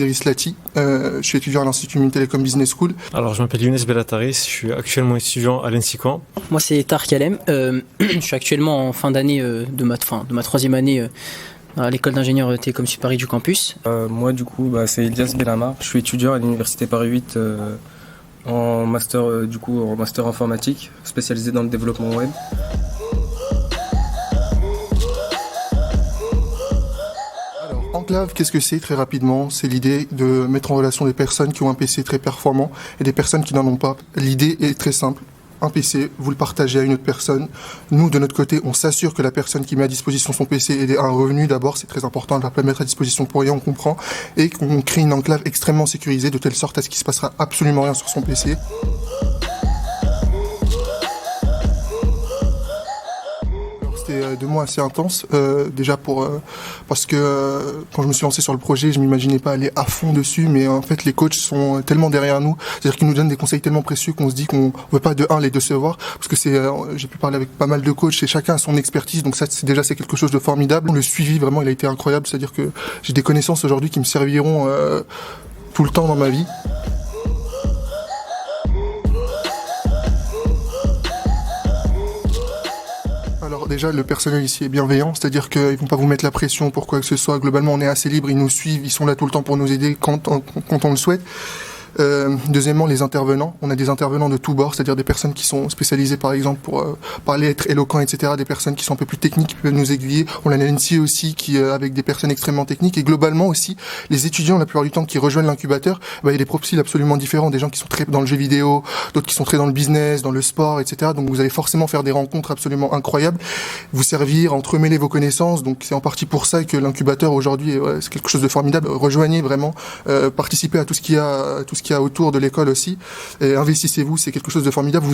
Idriss Lati. Je suis étudiant à l'Institut Mines Télécom Business School. Alors, je m'appelle Younes Bellataris, je suis actuellement étudiant à l'ENSICAN. Moi, c'est Tarek Alem. Je suis actuellement en fin d'année de ma troisième année à l'école d'ingénieurs Télécom Sud Paris du campus. Moi, du coup, c'est Elias Bellamar. Je suis étudiant à l'Université Paris 8 en master informatique, spécialisé dans le développement web. Enclave, qu'est-ce que c'est? Très rapidement, c'est l'idée de mettre en relation des personnes qui ont un PC très performant et des personnes qui n'en ont pas. L'idée est très simple. Un PC, vous le partagez à une autre personne. Nous, de notre côté, on s'assure que la personne qui met à disposition son PC ait un revenu d'abord, c'est très important, elle ne va pas le mettre à disposition pour rien, on comprend, et qu'on crée une enclave extrêmement sécurisée de telle sorte à ce qu'il ne se passera absolument rien sur son PC. C'était 2 mois assez intenses, déjà parce que quand je me suis lancé sur le projet, je m'imaginais pas aller à fond dessus, mais en fait les coachs sont tellement derrière nous, c'est-à-dire qu'ils nous donnent des conseils tellement précieux qu'on se dit qu'on ne veut pas de un les décevoir, parce que j'ai pu parler avec pas mal de coachs et chacun a son expertise, donc ça c'est quelque chose de formidable. Le suivi vraiment il a été incroyable, c'est-à-dire que j'ai des connaissances aujourd'hui qui me serviront tout le temps dans ma vie. Alors déjà, le personnel ici est bienveillant, c'est-à-dire qu'ils vont pas vous mettre la pression pour quoi que ce soit. Globalement, on est assez libre, ils nous suivent, ils sont là tout le temps pour nous aider quand on le souhaite. Deuxièmement, les intervenants. On a des intervenants de tous bords, c'est-à-dire des personnes qui sont spécialisées, par exemple, pour parler, être éloquents, etc. Des personnes qui sont un peu plus techniques, qui peuvent nous aiguiller. On a l'ANSI aussi, avec des personnes extrêmement techniques. Et globalement aussi, les étudiants, la plupart du temps, qui rejoignent l'incubateur, il y a des profils absolument différents. Des gens qui sont très dans le jeu vidéo, d'autres qui sont très dans le business, dans le sport, etc. Donc vous allez forcément faire des rencontres absolument incroyables, vous servir, entremêler vos connaissances. Donc c'est en partie pour ça que l'incubateur aujourd'hui, c'est quelque chose de formidable. Rejoignez vraiment, participez à tout ce qu'il y a autour de l'école aussi, et investissez-vous, c'est quelque chose de formidable.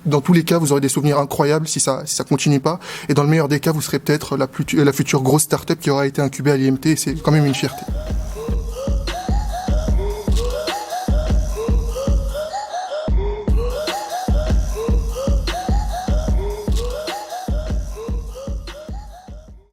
Dans tous les cas, vous aurez des souvenirs incroyables si ça continue pas, et dans le meilleur des cas, vous serez peut-être la future grosse start-up qui aura été incubée à l'IMT, et c'est quand même une fierté.